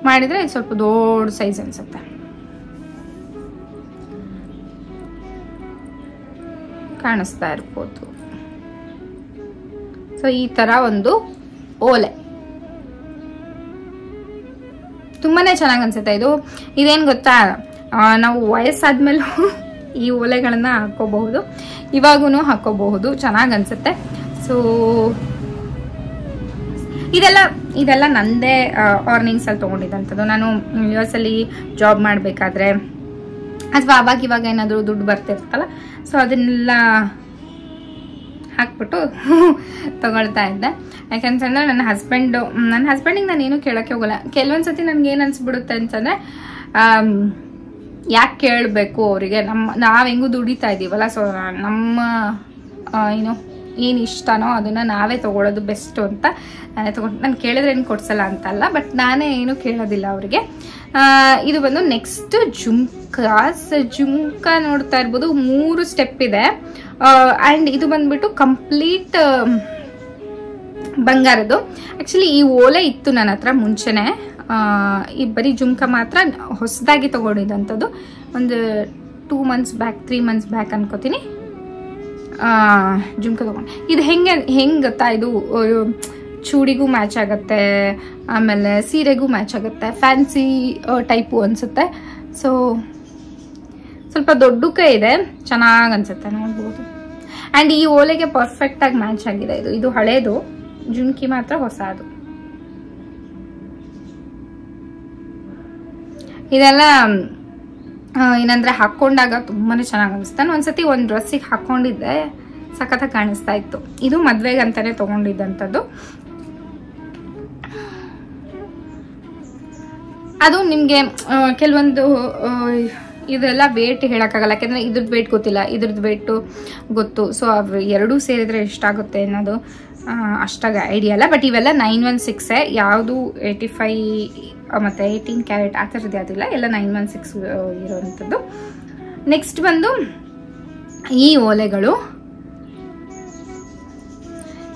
ಮಾಡಿದರೆ ಸ್ವಲ್ಪ ದೊಡ್ಡ ಸೈಜ್ ಅನಿಸುತ್ತೆ. ಕಾಣಿಸ್ತಾ ಇರ್ಬೋದು. ಸೊ ಈ ಥರ ಒಂದು ಓಲೆ ತುಂಬಾನೇ ಚೆನ್ನಾಗಿ ಅನ್ಸುತ್ತೆ. ಇದೇನು ಗೊತ್ತಾ, ನಾವು ವಯಸ್ಸಾದ್ಮೇಲೂ ಈ ಓಲೆಗಳನ್ನ ಹಾಕೋಬಹುದು, ಇವಾಗೂ ಹಾಕೋಬಹುದು, ಚೆನ್ನಾಗಿ ಅನ್ಸುತ್ತೆ. ಸೊ ಇದೆಲ್ಲ ನಂದೇ ಅರ್ನಿಂಗ್ಸ್ ಅಲ್ಲಿ ತಗೊಂಡಿದ್ದಂಥದ್ದು. ನಾನು US ಅಲ್ಲಿ ಜಾಬ್ ಮಾಡಬೇಕಾದ್ರೆ ಅಥವಾ ಇವಾಗ ಏನಾದರೂ ದುಡ್ಡು ಬರ್ತಿರ್ತಲ್ಲ, ಸೊ ಅದನ್ನೆಲ್ಲ ಹಾಕ್ಬಿಟ್ಟು ತಗೊಳ್ತಾ ಇದ್ದೆ. ಯಾಕಂತಂದ್ರೆ ನನ್ನ ಹಸ್ಬೆಂಡಿಗೆ ನಾನು ಏನು ಕೇಳೋಕ್ಕೆ ಹೋಗಲ್ಲ. ಕೆಲವೊಂದ್ಸತಿ ನನ್ಗೆ ಏನು ಅನ್ಸ್ಬಿಡುತ್ತೆ ಅಂತಂದ್ರೆ, ಯಾಕೆ ಕೇಳಬೇಕು ಅವರಿಗೆ, ನಾವು ಹೆಂಗೂ ದುಡಿತಾ ಇದ್ದೀವಲ್ಲ, ಸೊ ನಮ್ಮ ಏನು ಇಷ್ಟನೋ ಅದನ್ನ ನಾವೇ ತಗೊಳ್ಳೋದು ಬೆಸ್ಟ್ ಅಂತ ನಾನೇ ನಾನು ಕೇಳಿದ್ರೆ ಏನು ಕೊಡ್ಸಲ್ಲ ಅಂತಲ್ಲ, ಬಟ್ ನಾನೇ ಏನು ಕೇಳೋದಿಲ್ಲ ಅವರಿಗೆ. ಇದು ಬಂದು ನೆಕ್ಸ್ಟ್ ಜುಮ್ಕಾ ನೋಡ್ತಾ ಇರ್ಬೋದು. 3 ಸ್ಟೆಪ್ ಇದೆ. ಆ್ಯಂಡ್ ಇದು ಬಂದ್ಬಿಟ್ಟು ಕಂಪ್ಲೀಟ್ ಬಂಗಾರದ್ದು. ಆ್ಯಕ್ಚುಲಿ ಈ ಓಲೆ ಇತ್ತು ನನ್ನ ಹತ್ರ ಮುಂಚೆನೆ. ಈ ಬರೀ ಜುಮ್ಕಾ ಮಾತ್ರ ಹೊಸದಾಗಿ ತಗೊಂಡಿದ್ದಂಥದ್ದು. ಒಂದು 2 ಮಂತ್ಸ್ ಬ್ಯಾಕ್ 3 ಮಂತ್ಸ್ ಬ್ಯಾಕ್ ಅನ್ಕೋತೀನಿ ಜುಮ್ಕಾ ತಗೊಂಡು. ಇದು ಹೆಂಗೆ ಗೊತ್ತಾ, ಇದು ಚೂಡಿಗೂ ಮ್ಯಾಚ್ ಆಗುತ್ತೆ, ಆಮೇಲೆ ಸೀರೆಗೂ ಮ್ಯಾಚ್ ಆಗುತ್ತೆ, ಫ್ಯಾನ್ಸಿ ಟೈಪು ಅನಿಸುತ್ತೆ. ಸೊ ಸ್ವಲ್ಪ ದೊಡ್ಡಕ್ಕೆ ಇದೆ, ಚೆನ್ನಾಗಿ ಅನ್ಸುತ್ತೆ ನೋಡ್ಬೋದು. ಆ್ಯಂಡ್ ಈ ಓಲೆಗೆ ಪರ್ಫೆಕ್ಟಾಗಿ ಮ್ಯಾಚ್ ಆಗಿದೆ. ಇದು ಹಳೇದು, ಜುಮ್ಕಿ ಮಾತ್ರ ಹೊಸದು. ಇದೆಲ್ಲ ಏನಂದ್ರೆ ಹಾಕೊಂಡಾಗ ತುಂಬಾನೇ ಚೆನ್ನಾಗಿ ಅನಿಸ್ತಾ. ನಾನು ಒಂದ್ಸತಿ ಒಂದು ಡ್ರೆಸ್ಸಿಗೆ ಹಾಕೊಂಡಿದ್ದೆ, ಸಖತ್ತಾಗಿ ಕಾಣಿಸ್ತಾ ಇತ್ತು. ಇದು ಮದ್ವೆಗೆ ಅಂತಾನೆ ತಗೊಂಡಿದ್ದಂಥದ್ದು. ಅದು ನಿಮ್ಗೆ ಕೆಲವೊಂದು ಇದೆಲ್ಲ ವೇಟ್ ಹೇಳಕ್ಕಾಗಲ್ಲ, ಯಾಕಂದ್ರೆ ಇದ್ರದ್ದು ವೇಟ್ ಗೊತ್ತಿಲ್ಲ, ಇದ್ರದ್ದು ವೇಟ್ ಗೊತ್ತು. ಸೊ ಅವು ಎರಡೂ ಸೇರಿದ್ರೆ ಎಷ್ಟಾಗುತ್ತೆ ಅನ್ನೋದು ಅಷ್ಟಾಗಿ ಐಡಿಯಾ ಇಲ್ಲ. ಬಟ್ ಇವೆಲ್ಲ 916 ಯಾವುದು 85 ಮತ್ತೆ 18 ಕ್ಯಾರೆಟ್ ಆ ಥರದ್ದು ಯಾವುದಿಲ್ಲ, ಎಲ್ಲ 916 ಇರೋವಂಥದ್ದು. ನೆಕ್ಸ್ಟ್ ಬಂದು ಈ ಓಲೆಗಳು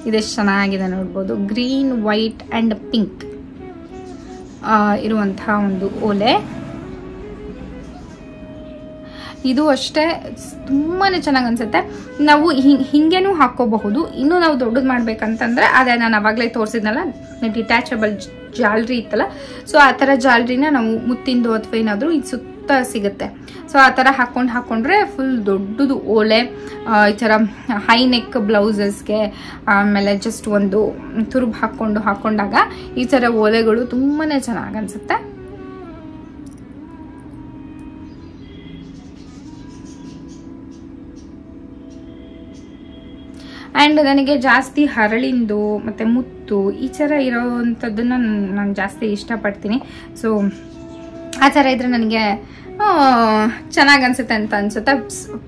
ಇದೆಷ್ಟು ಚೆನ್ನಾಗಿದೆ ನೋಡ್ಬೋದು. ಗ್ರೀನ್, ವೈಟ್ ಆ್ಯಂಡ್ ಪಿಂಕ್ ಇರುವಂತಹ ಒಂದು ಓಲೆ. ಇದು ಅಷ್ಟೇ ತುಂಬಾನೇ ಚೆನ್ನಾಗಿ ಅನ್ಸುತ್ತೆ. ನಾವು ಹಿಂಗೇನು ಹಾಕೋಬಹುದು. ಇನ್ನು ನಾವು ದೊಡ್ಡದು ಮಾಡ್ಬೇಕಂತಂದ್ರೆ ಅದೇ ನಾನು ಅವಾಗಲೇ ತೋರಿಸಿದ್ನಲ್ಲ, ಡಿಟ್ಯಾಚಬಲ್ ಜಾಲ್ರಿ ಇತ್ತಲ್ಲ, ಸೊ ಆ ಥರ ಜಾಲ್ರಿನ ನಾವು ಮುತ್ತಿಂದು ಅಥವಾ ಏನಾದರೂ ಇದು ಸುತ್ತ ಸಿಗುತ್ತೆ. ಸೊ ಆ ಥರ ಹಾಕೊಂಡ್ರೆ ಫುಲ್ ದೊಡ್ಡದು ಓಲೆ. ಈ ಥರ ಹೈ ನೆಕ್ ಬ್ಲೌಸಸ್ಗೆ ಆಮೇಲೆ ಜಸ್ಟ್ ಒಂದು ತುರುಬು ಹಾಕೊಂಡಾಗ ಈ ಥರ ಓಲೆಗಳು ತುಂಬಾನೇ ಚೆನ್ನಾಗಿ ಅನ್ಸುತ್ತೆ. ಆ್ಯಂಡ್ ನನಗೆ ಜಾಸ್ತಿ ಹರಳಿಂದು ಮತ್ತು ಮುತ್ತು ಈ ಥರ ಇರೋವಂಥದ್ದನ್ನು ನಾನು ಜಾಸ್ತಿ ಇಷ್ಟಪಡ್ತೀನಿ. ಸೊ ಆ ಥರ ಇದ್ರೆ ನನಗೆ ಚೆನ್ನಾಗಿ ಅನಿಸುತ್ತೆ ಅಂತ ಅನಿಸುತ್ತೆ.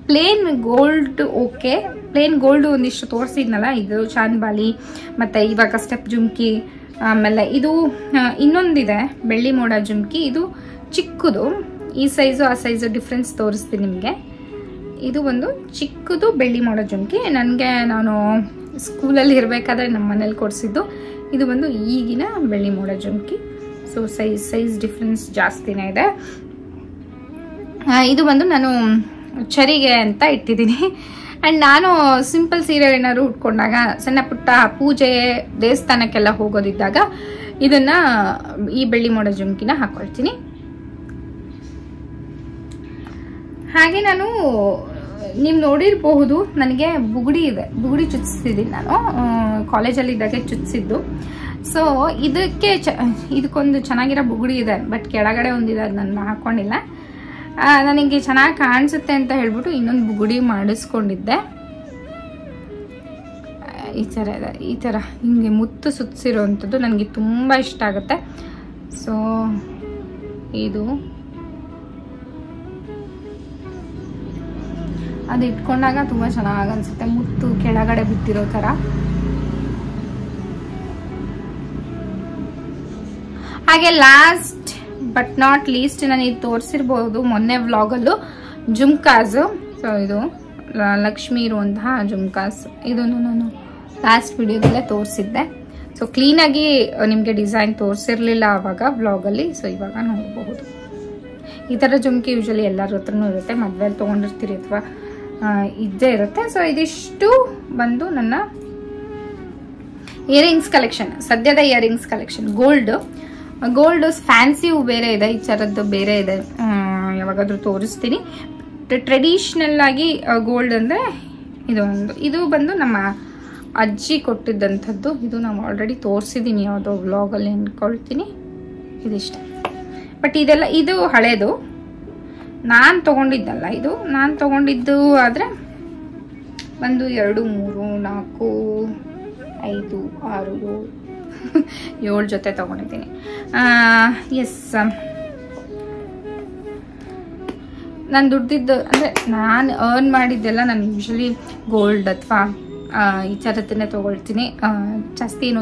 Plain gold okay, plain gold ಒಂದಿಷ್ಟು ತೋರಿಸಿದ್ನಲ್ಲ, ಇದು ಚಾಂದ್ಬಾಲಿ ಮತ್ತು ಇವಾಗ ಸ್ಟೆಪ್ ಜುಮ್ಕಿ, ಆಮೇಲೆ ಇದು ಇನ್ನೊಂದಿದೆ ಬೆಳ್ಳಿ ಮೋಡ ಜುಮ್ಕಿ. ಇದು ಚಿಕ್ಕದು, ಈ ಸೈಜು ಆ ಸೈಜು ಡಿಫ್ರೆನ್ಸ್ ತೋರಿಸ್ತೀನಿ ನಿಮಗೆ. ಇದು ಒಂದು ಚಿಕ್ಕದು ಬೆಳ್ಳಿ ಮಾಡೋ ಜುಮ್ಕಿ. ನನಗೆ ನಾನು ಸ್ಕೂಲಲ್ಲಿ ಇರಬೇಕಾದ್ರೆ ನಮ್ಮ ಮನೇಲಿ ಕೊಡಿಸಿದ್ದು. ಇದು ಬಂದು ಈಗಿನ ಬೆಳ್ಳಿ ಮಾಡೋ ಜುಮ್ಕಿ. ಸೊ ಸೈಜ್ ಡಿಫ್ರೆನ್ಸ್ ಜಾಸ್ತಿನೇ ಇದೆ. ಇದು ಬಂದು ನಾನು ಚರಿಗೆ ಅಂತ ಇಟ್ಟಿದ್ದೀನಿ. ಆ್ಯಂಡ್ ನಾನು ಸಿಂಪಲ್ ಸೀರೆ ಏನಾದ್ರು ಉಟ್ಕೊಂಡಾಗ, ಸಣ್ಣ ಪುಟ್ಟ ಪೂಜೆ ದೇವಸ್ಥಾನಕ್ಕೆಲ್ಲ ಹೋಗೋದಿದ್ದಾಗ ಇದನ್ನು ಈ ಬೆಳ್ಳಿ ಮಾಡೋ ಜುಮ್ಕಿನ ಹಾಕ್ಕೊಳ್ತೀನಿ. ಹಾಗೆ ನಾನು ನೀವು ನೋಡಿರಬಹುದು, ನನಗೆ ಬುಗುಡಿ ಇದೆ, ಬುಗುಡಿ ಚುಚ್ಚಿಸಿದ್ದೀನಿ ನಾನು ಕಾಲೇಜಲ್ಲಿ ಇದ್ದಾಗೆ ಚುಚ್ಚಿಸಿದ್ದು. ಸೊ ಇದಕ್ಕೊಂದು ಚೆನ್ನಾಗಿರೋ ಬುಗುಡಿ ಇದೆ, ಬಟ್ ಕೆಳಗಡೆ ಒಂದಿದೆ, ಅದು ನಾನು ಹಾಕ್ಕೊಂಡಿಲ್ಲ. ನನಗೆ ಚೆನ್ನಾಗಿ ಕಾಣಿಸುತ್ತೆ ಅಂತ ಹೇಳ್ಬಿಟ್ಟು ಇನ್ನೊಂದು ಬುಗುಡಿ ಮಾಡಿಸ್ಕೊಂಡಿದ್ದೆ. ಈ ಥರ ಹಿಂಗೆ ಮುತ್ತು ಸುತ್ತಿಸಿರೋವಂಥದ್ದು ನನಗೆ ತುಂಬ ಇಷ್ಟ ಆಗುತ್ತೆ. ಸೊ ಇದು ಅದು ಇಟ್ಕೊಂಡಾಗ ತುಂಬ ಚೆನ್ನಾಗಿ ಅನಿಸುತ್ತೆ, ಮುತ್ತು ಕೆಳಗಡೆ ಬಿದ್ದಿರೋ ಥರ. ಹಾಗೆ ಲಾಸ್ಟ್ ಬಟ್ ನಾಟ್ ಲೀಸ್ಟ್ ನಾನು ಇದು ತೋರಿಸಿರ್ಬೋದು ಮೊನ್ನೆ ವ್ಲಾಗಲ್ಲೂ, ಜುಮ್ಕಾಸು. ಸೊ ಇದು ಲಕ್ಷ್ಮಿ ಇರುವಂತಹ ಜುಮ್ಕಾಸ್, ಇದನ್ನು ನಾನು ಲಾಸ್ಟ್ ವಿಡಿಯೋದಲ್ಲೇ ತೋರಿಸಿದ್ದೆ. ಸೊ ಕ್ಲೀನಾಗಿ ನಿಮಗೆ ಡಿಸೈನ್ ತೋರಿಸಿರ್ಲಿಲ್ಲ ಆವಾಗ ವ್ಲಾಗಲ್ಲಿ. ಸೊ ಇವಾಗ ನೋಡಬಹುದು. ಈ ಥರ ಜುಮ್ಕಿ ಯೂಶಲಿ ಎಲ್ಲರ ಹತ್ರನೂ ಇರುತ್ತೆ, ಮದುವೆಯಲ್ಲಿ ತೊಗೊಂಡಿರ್ತೀರಿ ಅಥವಾ ಇದ್ದೇ ಇರುತ್ತೆ. ಸೊ ಇದಿಷ್ಟು ಬಂದು ನನ್ನ ಇಯರಿಂಗ್ಸ್ ಕಲೆಕ್ಷನ್, ಸದ್ಯದ ಇಯರಿಂಗ್ಸ್ ಕಲೆಕ್ಷನ್. ಗೋಲ್ಡ್ ಫ್ಯಾನ್ಸಿಯು ಬೇರೆ ಇದೆ, ಈ ಥರದ್ದು ಬೇರೆ ಇದೆ, ಯಾವಾಗಾದ್ರೂ ತೋರಿಸ್ತೀನಿ. ಟ್ರೆಡಿಷ್ನಲ್ ಆಗಿ ಗೋಲ್ಡ್ ಅಂದರೆ ಇದು ಬಂದು ನಮ್ಮ ಅಜ್ಜಿ ಕೊಟ್ಟಿದ್ದಂಥದ್ದು. ಇದು ನಾವು ಆಲ್ರೆಡಿ ತೋರಿಸಿದ್ದೀನಿ ಯಾವುದೋ ವ್ಲಾಗಲ್ಲಿ ಅನ್ಕೊಳ್ತೀನಿ. ಇದಿಷ್ಟ. ಬಟ್ ಇದೆಲ್ಲ ಇದು ಹಳೇದು, ನಾನು ತೊಗೊಂಡಿದ್ದಲ್ಲ. ಇದು ನಾನು ತೊಗೊಂಡಿದ್ದು ಆದರೆ ಒಂದು 2 3 4 5 6 7 ಜೊತೆ ತೊಗೊಂಡಿದ್ದೀನಿ. ಎಸ್, ನಾನು ದುಡ್ದಿದ್ದು ಅಂದರೆ ನಾನು ಅರ್ನ್ ಮಾಡಿದ್ದೆಲ್ಲ ನಾನು ಯೂಶಲಿ ಗೋಲ್ಡ್ ಅಥವಾ ಈ ಥರದ್ದನ್ನೇ ತೊಗೊಳ್ತೀನಿ. ಜಾಸ್ತಿ ಏನು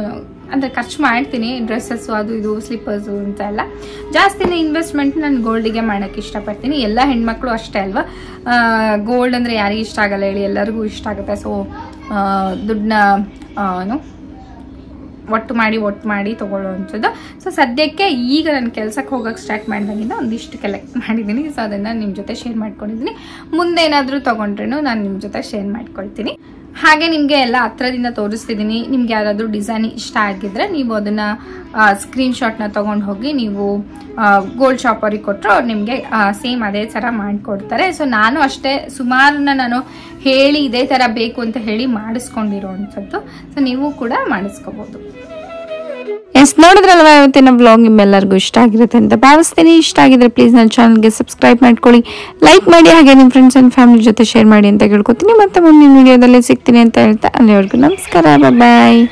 ಅಂದರೆ ಖರ್ಚು ಮಾಡ್ತೀನಿ, ಡ್ರೆಸ್ಸಸ್ಸು ಅದು ಇದು ಸ್ಲಿಪ್ಪರ್ಸು ಅಂತ ಎಲ್ಲ. ಜಾಸ್ತಿನೇ ಇನ್ವೆಸ್ಟ್ಮೆಂಟ್ ನಾನು ಗೋಲ್ಡಿಗೆ ಮಾಡೋಕ್ಕೆ ಇಷ್ಟಪಡ್ತೀನಿ. ಎಲ್ಲ ಹೆಣ್ಮಕ್ಳು ಅಷ್ಟೇ ಅಲ್ವಾ, ಗೋಲ್ಡ್ ಅಂದರೆ ಯಾರಿಗೆ ಇಷ್ಟ ಆಗಲ್ಲ ಹೇಳಿ, ಎಲ್ಲರಿಗೂ ಇಷ್ಟ ಆಗುತ್ತೆ. ಸೊ ದುಡ್ಡನ್ನ ಒಟ್ಟು ಮಾಡಿ ತೊಗೊಳ್ಳೋವಂಥದ್ದು. ಸೊ ಸದ್ಯಕ್ಕೆ ಈಗ ನಾನು ಕೆಲಸಕ್ಕೆ ಹೋಗೋಕ್ಕೆ ಸ್ಟಾರ್ಟ್ ಮಾಡಿದಾಗಿಂದ ಒಂದಿಷ್ಟು ಕಲೆಕ್ಟ್ ಮಾಡಿದ್ದೀನಿ. ಸೊ ಅದನ್ನು ನಿಮ್ಮ ಜೊತೆ ಶೇರ್ ಮಾಡ್ಕೊಂಡಿದ್ದೀನಿ. ಮುಂದೇನಾದರೂ ತೊಗೊಂಡ್ರೇನು ನಾನು ನಿಮ್ಮ ಜೊತೆ ಶೇರ್ ಮಾಡ್ಕೊಳ್ತೀನಿ. ಹಾಗೆ ನಿಮಗೆ ಎಲ್ಲ ಹತ್ರದಿಂದ ತೋರಿಸ್ತಿದ್ದೀನಿ. ನಿಮ್ಗೆ ಯಾರಾದರೂ ಡಿಸೈನ್ ಇಷ್ಟ ಆಗಿದ್ರೆ ನೀವು ಅದನ್ನು ಸ್ಕ್ರೀನ್ಶಾಟ್ನ ತೊಗೊಂಡು ಹೋಗಿ ನೀವು ಗೋಲ್ಡ್ ಶಾಪ್ ಅವ್ರಿಗೆ ಕೊಟ್ಟರು ಅವ್ರು ನಿಮಗೆ ಸೇಮ್ ಅದೇ ಥರ ಮಾಡಿಕೊಡ್ತಾರೆ. ಸೊ ನಾನು ಅಷ್ಟೇ ಸುಮಾರನ್ನ ನಾನು ಹೇಳಿ ಇದೇ ಥರ ಬೇಕು ಅಂತ ಹೇಳಿ ಮಾಡಿಸ್ಕೊಂಡಿರೋವಂಥದ್ದು. ಸೊ ನೀವು ಕೂಡ ಮಾಡಿಸ್ಕೋಬೋದು. ಎಸ್, ನೋಡಿದ್ರಲ್ವ ಇವತ್ತಿನ ವ್ಲಾಗ್ ನಿಮ್ಮೆಲ್ಲರಿಗೂ ಇಷ್ಟ ಆಗಿರುತ್ತೆ ಅಂತ ಭಾವಿಸ್ತೀನಿ. ಇಷ್ಟ ಆಗಿದ್ರೆ ಪ್ಲೀಸ್ ನನ್ನ ಚಾನಲ್ಗೆ ಸಬ್ಸ್ಕ್ರೈಬ್ ಮಾಡ್ಕೊಳ್ಳಿ, ಲೈಕ್ ಮಾಡಿ, ಹಾಗೆ ನಿಮ್ಮ ಫ್ರೆಂಡ್ಸ್ ಆ್ಯಂಡ್ ಫ್ಯಾಮಿಲಿ ಜೊತೆ ಶೇರ್ ಮಾಡಿ ಅಂತ ಕೇಳ್ಕೊತೀನಿ. ಮತ್ತೆ ಮುಂದಿನ ವಿಡಿಯೋದಲ್ಲಿ ಸಿಗ್ತೀನಿ ಅಂತ ಹೇಳ್ತಾ ಅಲ್ಲಿವರೆಗೂ ನಮಸ್ಕಾರ, ಬಾಯ್.